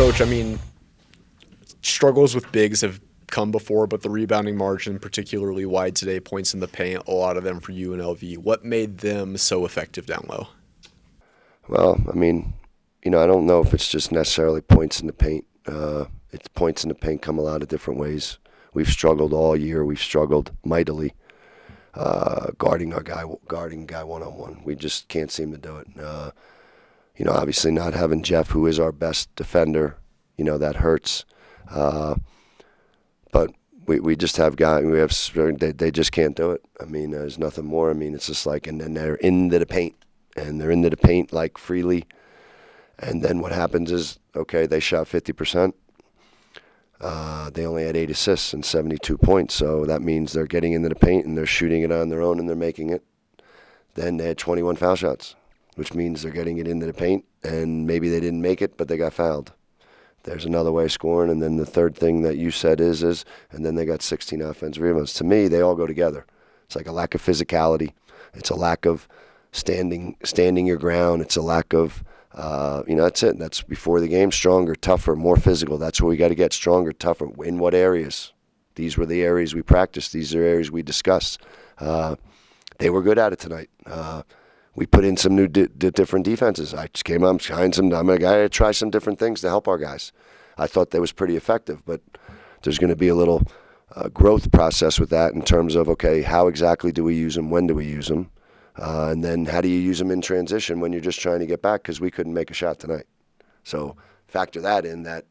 Coach, I mean, struggles with bigs have come before, but the rebounding margin, particularly wide today, points in the paint, a lot of them for UNLV. What made them so effective down low? Well, I mean, I don't know if it's just necessarily points in the paint. It's points in the paint come a lot of different ways. We've struggled all year. We've struggled mightily guarding guy one-on-one. We just can't seem to do it. Obviously not having Jeff, who is our best defender, that hurts. But we just have guys. They just can't do it. I mean, there's nothing more. I mean, it's just like, and then they're into the paint, and they're into the paint like freely. And then what happens is, okay, they shot 50%. They only had 8 assists and 72 points, so that means they're getting into the paint and they're shooting it on their own and they're making it. Then they had 21 foul shots, which means they're getting it into the paint, and maybe they didn't make it, but they got fouled. There's another way of scoring, and then the third thing that you said is, and then they got 16 offensive rebounds. To me, they all go together. It's like a lack of physicality. It's a lack of standing your ground. It's a lack of, that's it. That's before the game, stronger, tougher, more physical. That's where we got to get stronger, tougher. In what areas? These were the areas we practiced. These are areas we discussed. They were good at it tonight. We put in some new different defenses. I just came up, I'm going to try some different things to help our guys. I thought that was pretty effective, but there's going to be a little growth process with that in terms of, okay, how exactly do we use them? When do we use them? And then how do you use them in transition when you're just trying to get back, because we couldn't make a shot tonight. So factor that in, that,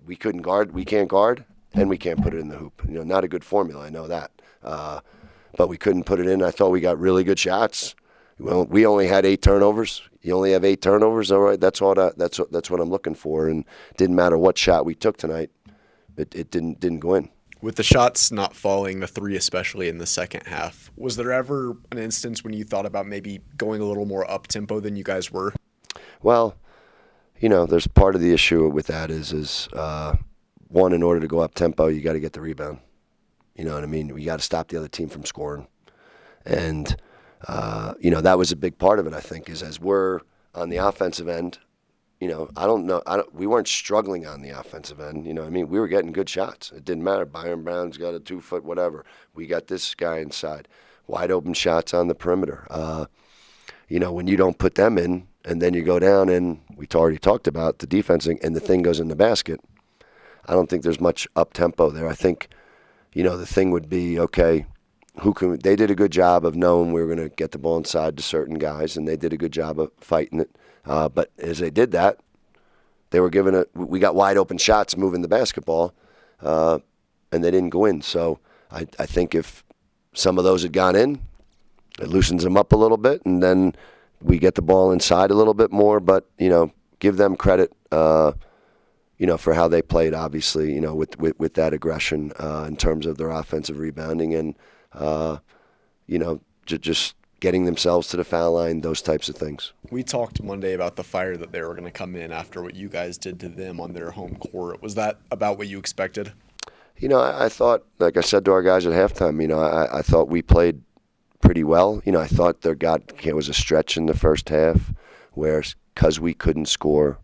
we couldn't guard, we can't guard, and we can't put it in the hoop. Not a good formula, I know that. But we couldn't put it in. I thought we got really good shots. Well, we only had 8 turnovers. You only have 8 turnovers, all right. That's what I'm looking for. And it didn't matter what shot we took tonight. It didn't go in. With the shots not falling, the 3 especially in the second half, was there ever an instance when you thought about maybe going a little more up-tempo than you guys were? Well, there's part of the issue with that is one, in order to go up-tempo, you got to get the rebound. You know what I mean? We got to stop the other team from scoring. And that was a big part of it, I think, is as we're on the offensive end, I don't know. We weren't struggling on the offensive end. We were getting good shots. It didn't matter. Byron Brown's got a 2-foot whatever. We got this guy inside. Wide open shots on the perimeter. When you don't put them in and then you go down and we already talked about the defensing and the thing goes in the basket, I don't think there's much up-tempo there. I think, the thing would be, okay, they did a good job of knowing we were going to get the ball inside to certain guys, and they did a good job of fighting it. But as they did that, they were we got wide open shots moving the basketball, and they didn't go in. So I think if some of those had gone in, it loosens them up a little bit, and then we get the ball inside a little bit more. But, give them credit, for how they played, obviously, with that aggression in terms of their offensive rebounding and, just getting themselves to the foul line, those types of things. We talked Monday about the fire that they were going to come in after what you guys did to them on their home court. Was that about what you expected? I thought, like I said to our guys at halftime, I thought we played pretty well. I thought it was a stretch in the first half where, because we couldn't score,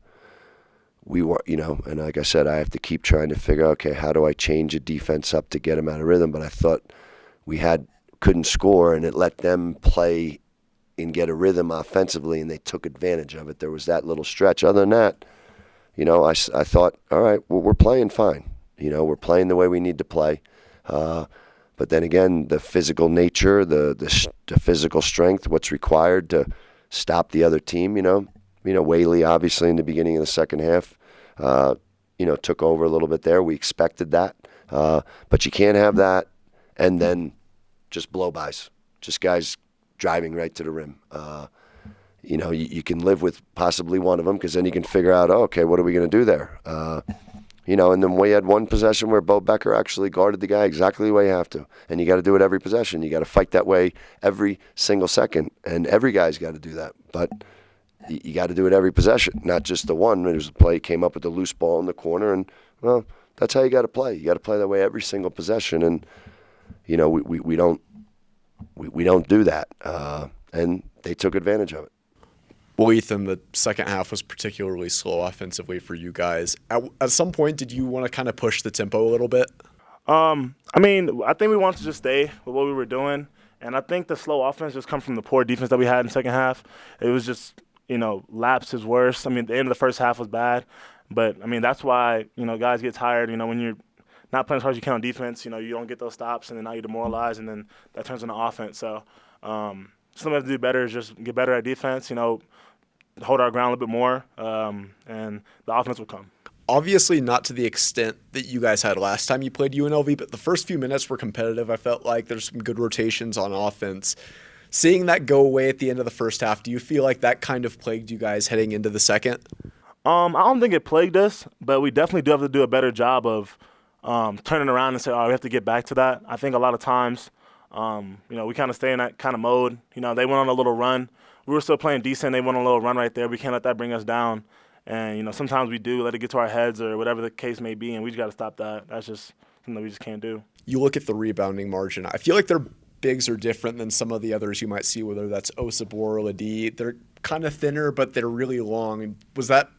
we were, and like I said, I have to keep trying to figure out, okay, how do I change a defense up to get them out of rhythm? But I thought we couldn't score, and it let them play and get a rhythm offensively, and they took advantage of it. There was that little stretch. Other than that, I thought, all right, well, we're playing fine. We're playing the way we need to play. But then again, the physical nature, the physical strength, what's required to stop the other team, Whaley, obviously, in the beginning of the second half, took over a little bit there. We expected that. But you can't have that and then just blow-bys, just guys driving right to the rim. You can live with possibly one of them, because then you can figure out, okay, what are we going to do there? And then we had one possession where Bo Becker actually guarded the guy exactly the way you have to. And you got to do it every possession. You got to fight that way every single second. And every guy's got to do that. But you got to do it every possession, not just the one. There was a play, came up with the loose ball in the corner, and, well, that's how you got to play. You got to play that way every single possession. And, we don't do that. And they took advantage of it. Well, Ethan, the second half was particularly slow offensively for you guys. At some point, did you want to kind of push the tempo a little bit? I mean, I think we wanted to just stay with what we were doing, and I think the slow offense just come from the poor defense that we had in the second half. It was just, laps is worse. I mean, the end of the first half was bad, but I mean that's why guys get tired. When you're not playing as hard as you can on defense, you don't get those stops, and then now you're demoralized, and then that turns into offense. So something we have to do better is just get better at defense. Hold our ground a little bit more, and the offense will come. Obviously, not to the extent that you guys had last time you played UNLV, but the first few minutes were competitive. I felt like there's some good rotations on offense. Seeing that go away at the end of the first half, do you feel like that kind of plagued you guys heading into the second? I don't think it plagued us, but we definitely do have to do a better job of turning around and say, we have to get back to that. I think a lot of times, we kind of stay in that kind of mode. They went on a little run. We were still playing decent. They went on a little run right there. We can't let that bring us down. And, sometimes we do let it get to our heads or whatever the case may be, and we just got to stop that. That's just something that we just can't do. You look at the rebounding margin. I feel like their bigs are different than some of the others you might see, whether that's Osabor or Ladi. They're kind of thinner, but they're really long.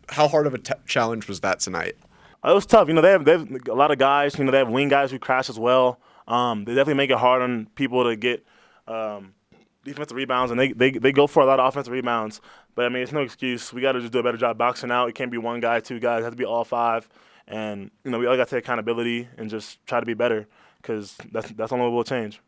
How hard of a challenge was that tonight? It was tough. They have a lot of guys. They have wing guys who crash as well. They definitely make it hard on people to get defensive rebounds, and they go for a lot of offensive rebounds. But, I mean, it's no excuse. We got to just do a better job boxing out. It can't be one guy, two guys. It has to be all five. And, we all got to take accountability and just try to be better because that's the only way we'll change.